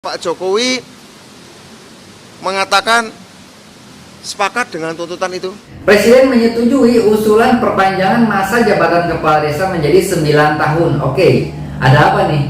Pak Jokowi mengatakan sepakat dengan tuntutan itu. Presiden menyetujui usulan perpanjangan masa jabatan kepala desa menjadi 9 tahun. Oke, ada apa nih?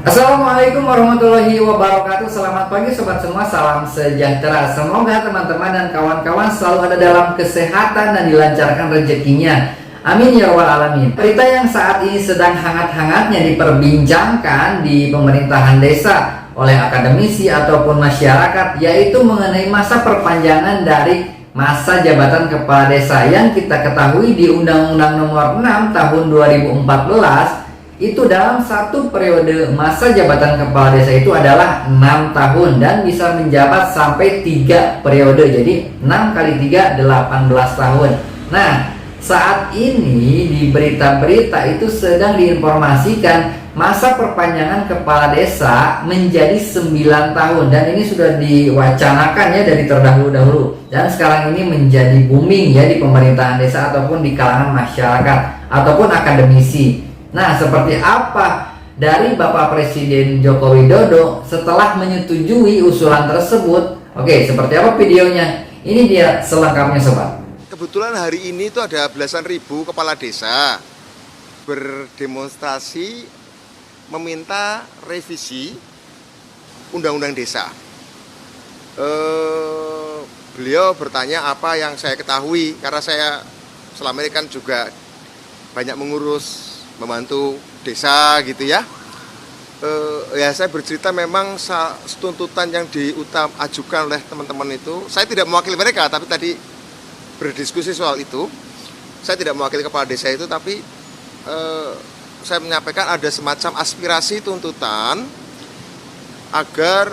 Assalamualaikum warahmatullahi wabarakatuh. Selamat pagi sobat semua, salam sejahtera. Semoga teman-teman dan kawan-kawan selalu ada dalam kesehatan dan dilancarkan rezekinya. Amin ya rabbal alamin. Berita yang saat ini sedang hangat-hangatnya diperbincangkan di pemerintahan desa oleh akademisi ataupun masyarakat, yaitu mengenai masa perpanjangan dari masa jabatan kepala desa yang kita ketahui di Undang-Undang Nomor 6 Tahun 2014 itu dalam satu periode masa jabatan kepala desa itu adalah 6 tahun dan bisa menjabat sampai 3 periode. Jadi 6 kali 3 18 tahun. Nah, saat ini di berita-berita itu sedang diinformasikan masa perpanjangan kepala desa menjadi 9 tahun dan ini sudah diwacanakan ya dari terdahulu-dahulu dan sekarang ini menjadi booming ya di pemerintahan desa ataupun di kalangan masyarakat ataupun akademisi. Nah, seperti apa dari Bapak Presiden Joko Widodo setelah menyetujui usulan tersebut? Oke, seperti apa videonya? Ini dia selengkapnya sobat. Kebetulan hari ini itu ada belasan ribu kepala desa berdemonstrasi meminta revisi Undang-Undang Desa. Beliau bertanya apa yang saya ketahui karena saya selama ini kan juga banyak mengurus membantu desa gitu ya. Ya saya bercerita memang tuntutan yang diajukan oleh teman-teman itu, saya tidak mewakili mereka, tapi tadi berdiskusi soal itu, saya tidak mewakili kepala desa itu, tapi saya menyampaikan ada semacam aspirasi tuntutan agar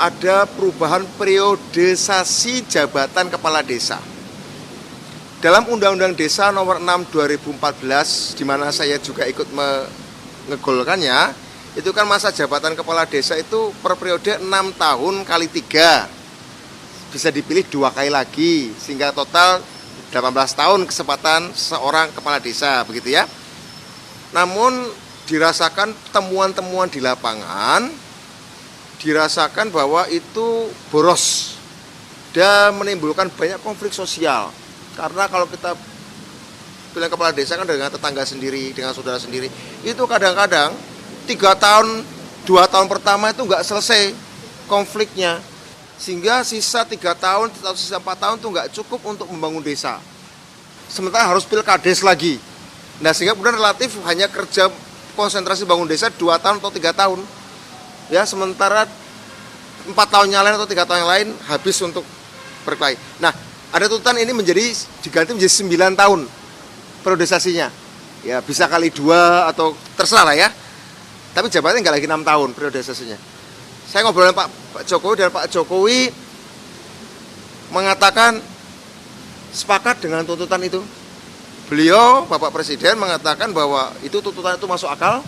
ada perubahan periodisasi jabatan kepala desa. Dalam Undang-Undang Desa Nomor 6 2014, di mana saya juga ikut mengegolkannya, itu kan masa jabatan kepala desa itu per periode 6 tahun kali 3. Bisa dipilih 2 kali lagi, sehingga total 18 tahun kesempatan seorang kepala desa, begitu ya. Namun dirasakan temuan-temuan di lapangan, dirasakan bahwa itu boros dan menimbulkan banyak konflik sosial. Karena kalau kita pilih kepala desa kan dengan tetangga sendiri, dengan saudara sendiri, itu kadang-kadang 3 tahun, 2 tahun pertama itu nggak selesai konfliknya, sehingga sisa 3 tahun atau sisa 4 tahun itu nggak cukup untuk membangun desa. Sementara harus pilkades lagi. Nah, sehingga kemudian relatif hanya kerja konsentrasi bangun desa 2 tahun atau 3 tahun. Ya, sementara 4 tahun yang lain atau 3 tahun yang lain habis untuk berkelahi. Nah, ada tuntutan ini diganti menjadi 9 tahun periodisasinya. Ya bisa kali 2 atau terserah lah ya. Tapi jabatannya nggak lagi 6 tahun periodisasinya. Saya ngobrol dengan Pak Jokowi dan Pak Jokowi mengatakan sepakat dengan tuntutan itu. Beliau, Bapak Presiden mengatakan bahwa itu tuntutan itu masuk akal.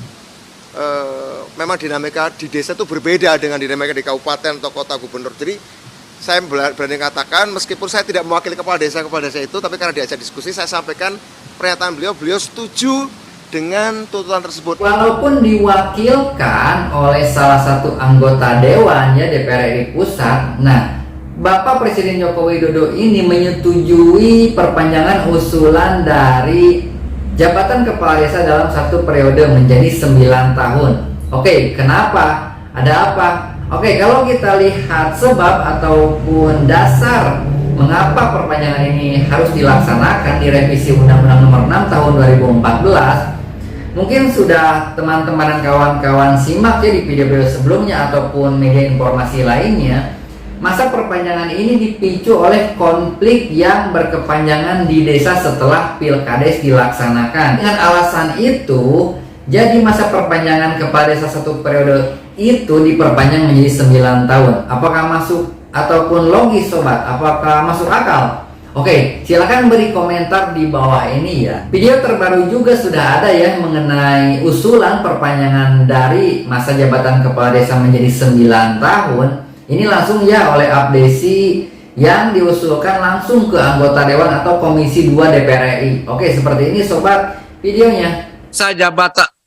Memang dinamika di desa itu berbeda dengan dinamika di kabupaten atau kota gubernur. Jadi saya berani katakan, meskipun saya tidak mewakili kepala desa itu, tapi karena diajak diskusi, saya sampaikan pernyataan beliau setuju dengan tuntutan tersebut. Walaupun diwakilkan oleh salah satu anggota dewan ya DPR RI Pusat, nah Bapak Presiden Joko Widodo ini menyetujui perpanjangan usulan dari jabatan kepala desa dalam satu periode menjadi 9 tahun. Oke, kenapa? Ada apa? Oke, kalau kita lihat sebab ataupun dasar mengapa perpanjangan ini harus dilaksanakan di revisi Undang-Undang Nomor 6 Tahun 2014, mungkin sudah teman-teman dan kawan-kawan simak ya di video-video sebelumnya ataupun media informasi lainnya. Masa perpanjangan ini dipicu oleh konflik yang berkepanjangan di desa setelah pilkades dilaksanakan. Dengan alasan itu, jadi masa perpanjangan kepala desa satu periode itu diperpanjang menjadi 9 tahun. Apakah masuk ataupun logis sobat? Apakah masuk akal? Oke, silakan beri komentar di bawah ini ya. Video terbaru juga sudah ada ya mengenai usulan perpanjangan dari masa jabatan kepala desa menjadi 9 tahun. Ini langsung ya oleh Abdesi yang diusulkan langsung ke anggota Dewan atau Komisi 2 DPR RI. Oke, seperti ini sobat videonya.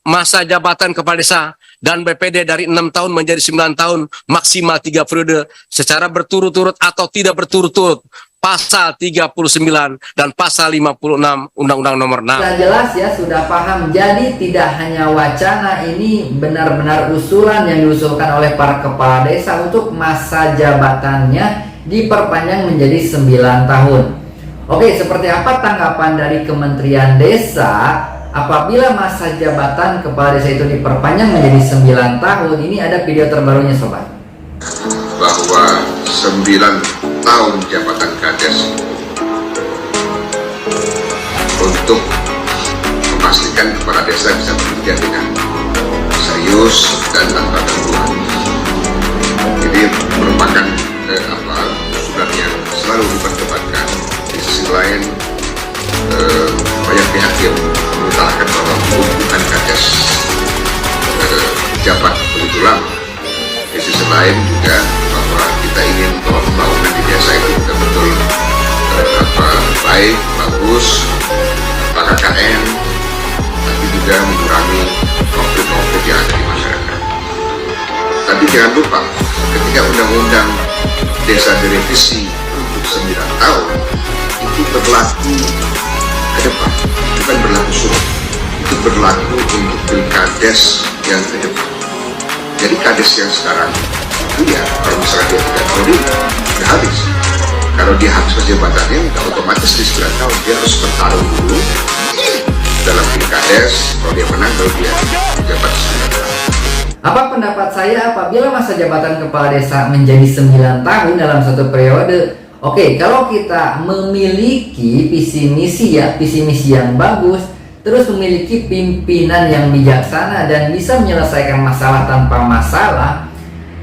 Masa jabatan kepala desa dan BPD dari 6 tahun menjadi 9 tahun maksimal 3 periode secara berturut-turut atau tidak berturut-turut. Pasal 39 dan pasal 56 Undang-Undang Nomor 6. Sudah jelas ya, sudah paham. Jadi tidak hanya wacana, ini benar-benar usulan yang diusulkan oleh para kepala desa untuk masa jabatannya diperpanjang menjadi 9 tahun. Oke, seperti apa tanggapan dari Kementerian Desa apabila masa jabatan kepala desa itu diperpanjang menjadi 9 tahun? Ini ada video terbarunya sobat. Bahwa 9 tahun jabatan Kades untuk memastikan kepala desa bisa bekerja dengan serius dan tanpa gangguan. Jadi merupakan usulan yang selalu diperdebatkan. Di sisi lain banyak pihak yang mengutarakan bahwa hubungan Kades jabat begitu lama. Di sisi lain juga bahwa kita ingin bahwa pembangunan di desa itu betul-betul baik, bagus, KKN, tapi juga mengurangi konflik-konflik yang ada di masyarakat. Tapi jangan lupa, ketika undang-undang desa direvisi untuk 9 tahun, itu berlaku ke depan, bukan berlaku surut. Itu berlaku untuk pilkades yang ke depan. Jadi kades yang sekarang itu ya, kalau misalnya dia 3 tahun ini sudah habis. Kalau dia habis masa jabatannya, otomatis di 9 tahun dia harus bertarung dulu dalam pilkades. Kalau dia menang, baru dia jabat 9 tahun. Apa pendapat saya apabila masa jabatan kepala desa menjadi 9 tahun dalam satu periode? Oke, kalau kita memiliki visi misi yang bagus, terus memiliki pimpinan yang bijaksana dan bisa menyelesaikan masalah tanpa masalah,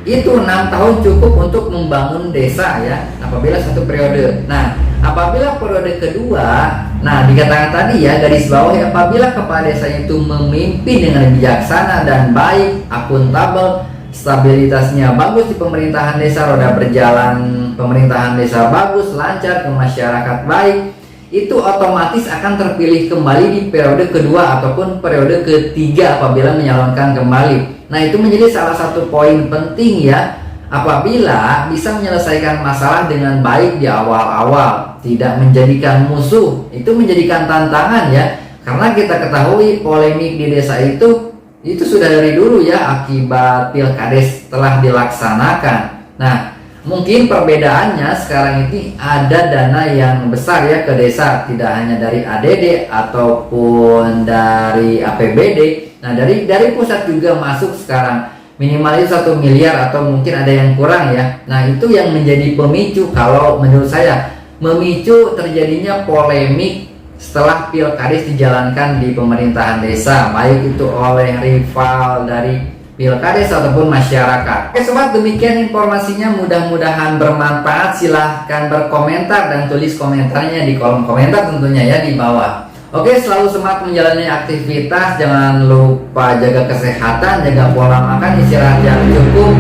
itu 6 tahun cukup untuk membangun desa ya, apabila satu periode. Nah, apabila periode kedua, nah dikatakan tadi ya, garis bawah, apabila kepala desa itu memimpin dengan bijaksana dan baik, akuntabel, stabilitasnya bagus di pemerintahan desa, roda berjalan pemerintahan desa bagus, lancar, ke masyarakat baik, itu otomatis akan terpilih kembali di periode kedua ataupun periode ketiga apabila menyalonkan kembali. Nah, itu menjadi salah satu poin penting ya, apabila bisa menyelesaikan masalah dengan baik di awal-awal, tidak menjadikan musuh, itu menjadikan tantangan ya, karena kita ketahui polemik di desa itu sudah dari dulu ya, akibat pilkades telah dilaksanakan. Nah, mungkin perbedaannya sekarang ini ada dana yang besar ya ke desa, tidak hanya dari ADD ataupun dari APBD. Nah, dari pusat juga masuk sekarang, minimal itu 1 miliar atau mungkin ada yang kurang ya. Nah, itu yang menjadi pemicu, kalau menurut saya memicu terjadinya polemik setelah pilkades dijalankan di pemerintahan desa, baik itu oleh rival dari pilkades ataupun masyarakat. Oke sobat, demikian informasinya, mudah-mudahan bermanfaat. Silahkan berkomentar dan tulis komentarnya di kolom komentar tentunya ya, di bawah. Oke, selalu semangat menjalani aktivitas, jangan lupa jaga kesehatan, jaga pola makan, istirahat yang cukup,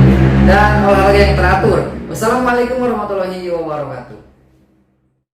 dan olahraga yang teratur. Wassalamualaikum warahmatullahi wabarakatuh.